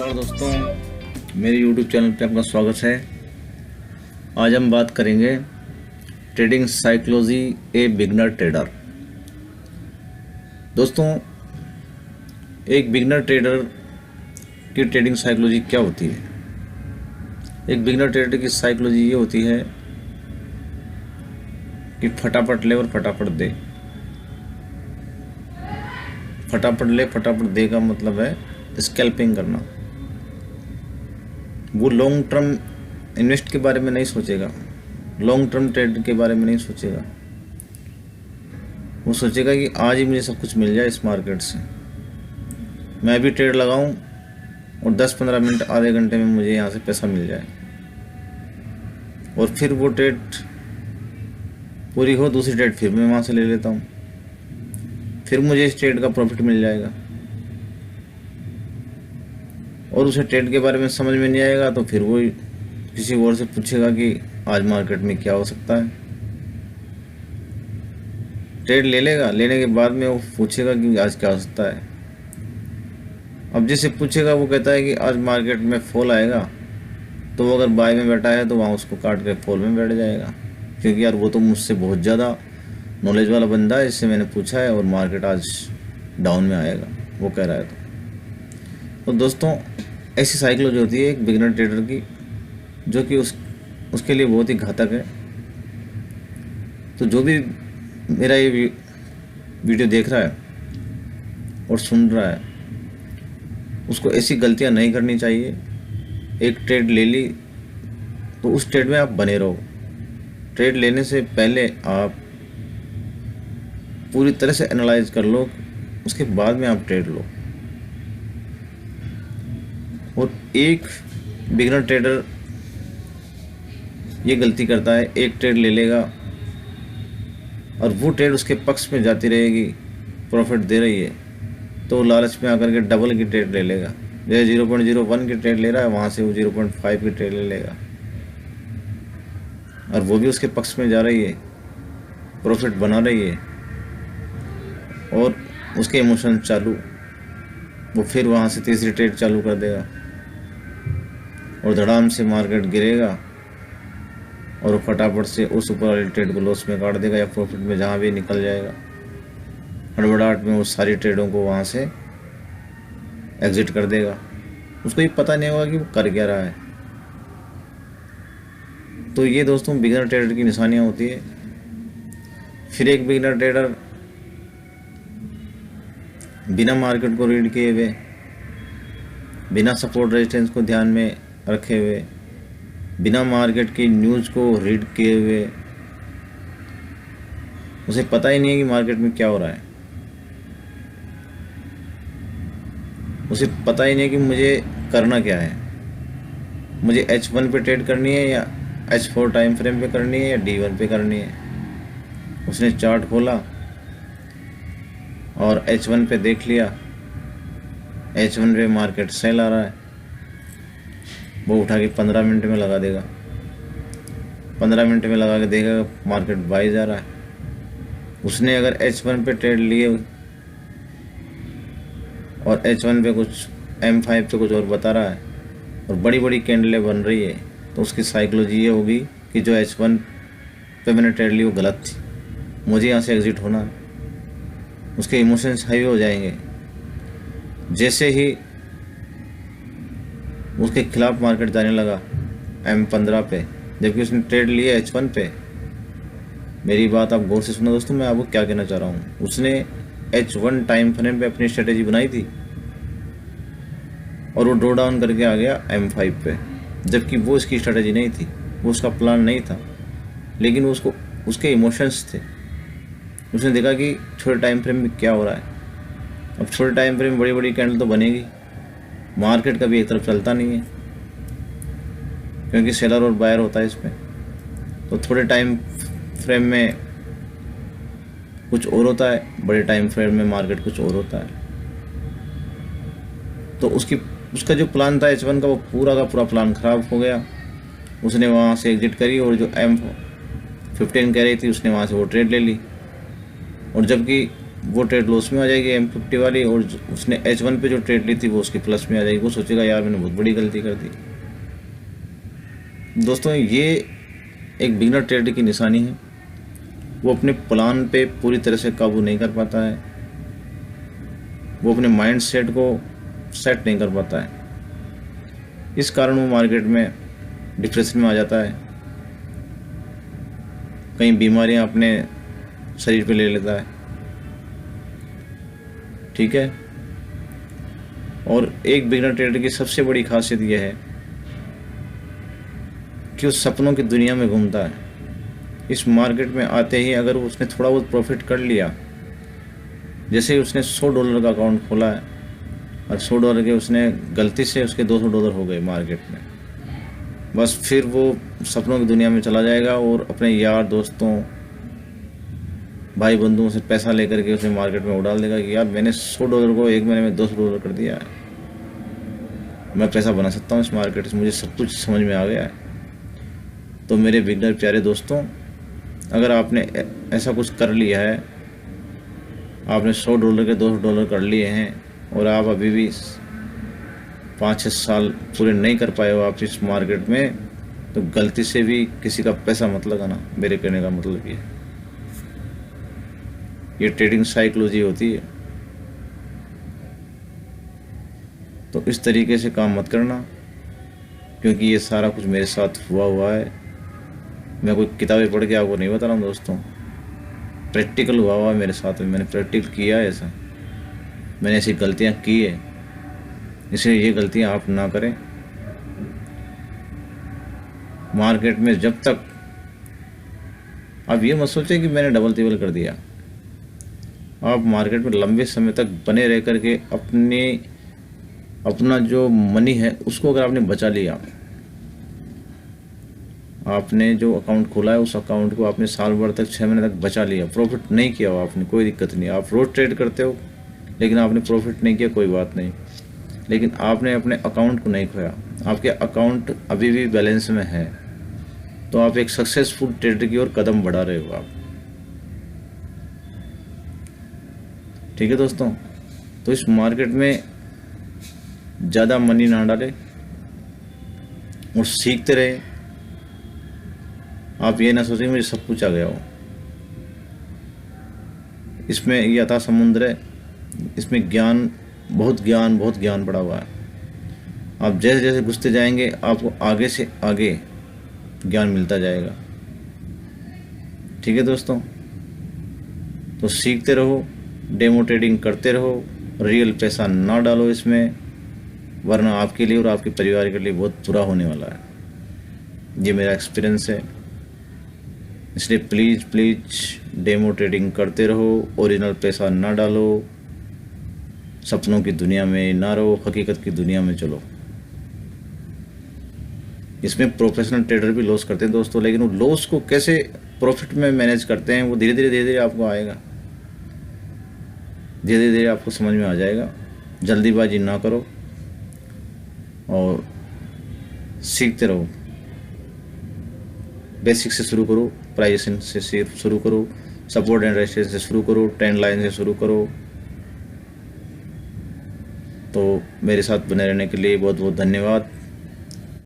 नमस्कार दोस्तों, मेरे YouTube चैनल पे आपका स्वागत है। आज हम बात करेंगे trading psychology a beginner trader. दोस्तों, एक बिगनर ट्रेडर की ट्रेडिंग साइकोलॉजी क्या होती है? एक बिगनर ट्रेडर की साइकोलॉजी ये होती है कि फटाफट ले और फटाफट दे। फटाफट ले फटाफट दे का मतलब है स्कैल्पिंग करना। वो लॉन्ग टर्म इन्वेस्ट के बारे में नहीं सोचेगा, लॉन्ग टर्म ट्रेड के बारे में नहीं सोचेगा। वो सोचेगा कि आज ही मुझे सब कुछ मिल जाए इस मार्केट से, मैं भी ट्रेड लगाऊं और 10-15 मिनट आधे घंटे में मुझे यहाँ से पैसा मिल जाए, और फिर वो ट्रेड पूरी हो, दूसरी ट्रेड फिर मैं वहाँ से ले लेता हूँ, फिर मुझे इस ट्रेड का प्रॉफिट मिल जाएगा। और उसे ट्रेड के बारे में समझ में नहीं आएगा तो फिर वो किसी और से पूछेगा कि आज मार्केट में क्या हो सकता है। ट्रेड ले लेगा, लेने के बाद में वो पूछेगा कि आज क्या हो सकता है। अब जिसे पूछेगा वो कहता है कि आज मार्केट में फॉल आएगा, तो वो अगर बाय में बैठा है तो वहाँ उसको काट के फॉल में बैठ जाएगा, क्योंकि यार वो तो मुझसे बहुत ज़्यादा नॉलेज वाला बंदा है, इससे मैंने पूछा है और मार्केट आज डाउन में आएगा, वो कह रहा है। तो दोस्तों, ऐसी साइकोलॉजी होती है एक बिगिनर ट्रेडर की, जो कि उसके लिए बहुत ही घातक है। तो जो भी मेरा ये वीडियो देख रहा है और सुन रहा है, उसको ऐसी गलतियां नहीं करनी चाहिए। एक ट्रेड ले ली तो उस ट्रेड में आप बने रहो। ट्रेड लेने से पहले आप पूरी तरह से एनालाइज कर लो, उसके बाद में आप ट्रेड लो। और एक बिगिनर ट्रेडर ये गलती करता है, एक ट्रेड ले लेगा और वो ट्रेड उसके पक्ष में जाती रहेगी, प्रॉफिट दे रही है, तो लालच में आकर के डबल की ट्रेड ले लेगा। जैसे 0.01 की ट्रेड ले रहा है, वहाँ से वो 0.5 की ट्रेड ले लेगा, और वो भी उसके पक्ष में जा रही है, प्रॉफिट बना रही है, और उसके इमोशन चालू, वो फिर वहाँ से तीसरी ट्रेड चालू कर देगा और धड़ाम से मार्केट गिरेगा और वो फटाफट से उस ऊपर वाली ट्रेड को लॉस में काट देगा या प्रॉफिट में, जहाँ भी निकल जाएगा। हड़बड़ाहट में वो सारी ट्रेडों को वहाँ से एग्जिट कर देगा। उसको ये पता नहीं होगा कि वो कर क्या रहा है। तो ये दोस्तों बिगिनर ट्रेडर की निशानियाँ होती है। फिर एक बिगिनर ट्रेडर बिना मार्केट को रीड किए हुए, बिना सपोर्ट रेजिस्टेंस को ध्यान में रखे हुए, बिना मार्केट की न्यूज़ को रीड किए हुए, उसे पता ही नहीं है कि मार्केट में क्या हो रहा है। उसे पता ही नहीं है कि मुझे करना क्या है, मुझे H1 पे ट्रेड करनी है या H4 टाइम फ्रेम पे करनी है या D1 पे करनी है। उसने चार्ट खोला और H1 पे देख लिया, H1 पे मार्केट सेल आ रहा है, वो उठा के 15 मिनट में लगा देगा। 15 मिनट में लगा के देखेगा मार्केट बाई जा रहा है। उसने अगर H1 पे ट्रेड लिए और H1 पे कुछ M5 पे कुछ और बता रहा है और बड़ी बड़ी कैंडलें बन रही है, तो उसकी साइकोलॉजी ये होगी कि जो H1 पे मैंने ट्रेड ली वो गलत थी, मुझे यहाँ से एग्जिट होना है। उसके इमोशंस हाई हो जाएंगे। जैसे ही उसके खिलाफ मार्केट जाने लगा M15 पे, जबकि उसने ट्रेड लिया H1 पे। मेरी बात आप गौर से सुनो दोस्तों, मैं आपको क्या कहना चाह रहा हूँ। उसने H1 टाइम फ्रेम पे अपनी स्ट्रेटेजी बनाई थी और वो ड्रॉ डाउन करके आ गया M5 पे, जबकि वो इसकी स्ट्रेटेजी नहीं थी, वो उसका प्लान नहीं था, लेकिन उसको उसके इमोशंस थे। उसने देखा कि छोटे टाइम फ्रेम में क्या हो रहा है। अब छोटे टाइम फ्रेम में बड़ी बड़ी कैंडल तो बनेगी, मार्केट कभी एक तरफ चलता नहीं है, क्योंकि सेलर और बायर होता है इसमें। तो थोड़े टाइम फ्रेम में कुछ और होता है, बड़े टाइम फ्रेम में मार्केट कुछ और होता है। तो उसका जो प्लान था H1 का, वो पूरा का पूरा प्लान ख़राब हो गया। उसने वहाँ से एग्जिट करी और जो M15 कह रही थी, उसने वहाँ से वो ट्रेड ले ली। और जबकि वो ट्रेड लॉस में आ जाएगी M50 वाली, और उसने H1 पे जो ट्रेड ली थी वो उसकी प्लस में आ जाएगी। वो सोचेगा यार मैंने बहुत बड़ी गलती कर दी। दोस्तों ये एक बिगनर ट्रेडर की निशानी है। वो अपने प्लान पे पूरी तरह से काबू नहीं कर पाता है, वो अपने माइंड सेट को सेट नहीं कर पाता है। इस कारण वो मार्केट में डिप्रेशन में आ जाता है, कई बीमारियां अपने शरीर पे ले लेता है। ठीक है। और एक बिगनर ट्रेडर की सबसे बड़ी खासियत यह है कि वो सपनों की दुनिया में घूमता है। इस मार्केट में आते ही अगर उसने थोड़ा बहुत प्रॉफिट कर लिया, जैसे ही उसने $100 का अकाउंट खोला है और $100 के उसने गलती से उसके $200 हो गए मार्केट में, बस फिर वो सपनों की दुनिया में चला जाएगा और अपने यार दोस्तों भाई बंधुओं से पैसा लेकर के उसे मार्केट में उड़ाल देगा कि यार मैंने $100 को एक महीने में $200 कर दिया है, मैं पैसा बना सकता हूँ इस मार्केट से, मुझे सब कुछ समझ में आ गया है। तो मेरे बिगनर प्यारे दोस्तों, अगर आपने ऐसा कुछ कर लिया है, आपने $100 के $200 कर लिए हैं और आप अभी भी 5-6 साल पूरे नहीं कर पाए हो आप इस मार्केट में, तो गलती से भी किसी का पैसा मत लगाना। मेरे कहने का मतलब ये ट्रेडिंग साइकोलॉजी होती है। तो इस तरीके से काम मत करना, क्योंकि ये सारा कुछ मेरे साथ हुआ है। मैं कोई किताबें पढ़ के आपको नहीं बता रहा हूँ दोस्तों, प्रैक्टिकल हुआ है मेरे साथ में। मैंने प्रैक्टिकल किया है ऐसा, मैंने ऐसी गलतियाँ की है, इसलिए ये गलतियाँ आप ना करें। मार्केट में जब तक आप ये मत सोचें कि मैंने डबल टिबल कर दिया। आप मार्केट में लंबे समय तक बने रह करके अपना जो मनी है उसको अगर आपने बचा लिया, आपने जो अकाउंट खोला है उस अकाउंट को आपने साल भर तक 6 महीने तक बचा लिया, प्रॉफिट नहीं किया हो आपने, कोई दिक्कत नहीं। आप रोज ट्रेड करते हो लेकिन आपने प्रॉफिट नहीं किया, कोई बात नहीं, लेकिन आपने अपने अकाउंट को नहीं खोया, आपके अकाउंट अभी भी बैलेंस में है, तो आप एक सक्सेसफुल ट्रेडर की ओर कदम बढ़ा रहे हो आप। ठीक है दोस्तों, तो इस मार्केट में ज़्यादा मनी ना डालें और सीखते रहे। आप ये ना सोचें मुझे सब कुछ आ गया हो, इसमें ये अथाह समुद्र है, इसमें बहुत ज्ञान पड़ा हुआ है। आप जैसे जैसे घुसते जाएंगे आपको आगे से आगे ज्ञान मिलता जाएगा। ठीक है दोस्तों, तो सीखते रहो, डेमो ट्रेडिंग करते रहो, रियल पैसा ना डालो इसमें, वरना आपके लिए और आपके परिवार के लिए बहुत बुरा होने वाला है। ये मेरा एक्सपीरियंस है। इसलिए प्लीज़ डेमो ट्रेडिंग करते रहो, ओरिजिनल पैसा ना डालो, सपनों की दुनिया में ना रहो, हकीकत की दुनिया में चलो। इसमें प्रोफेशनल ट्रेडर भी लॉस करते हैं दोस्तों, लेकिन वो लॉस को कैसे प्रॉफिट में मैनेज करते हैं वो धीरे धीरे आपको आएगा, धीरे धीरे आपको समझ में आ जाएगा। जल्दीबाजी ना करो और सीखते रहो। बेसिक से शुरू करो, प्राइजेशन से शुरू करो, सपोर्ट एंड रेजिस्टेंस से शुरू करो, ट्रेंड लाइन से शुरू करो। तो मेरे साथ बने रहने के लिए बहुत बहुत धन्यवाद।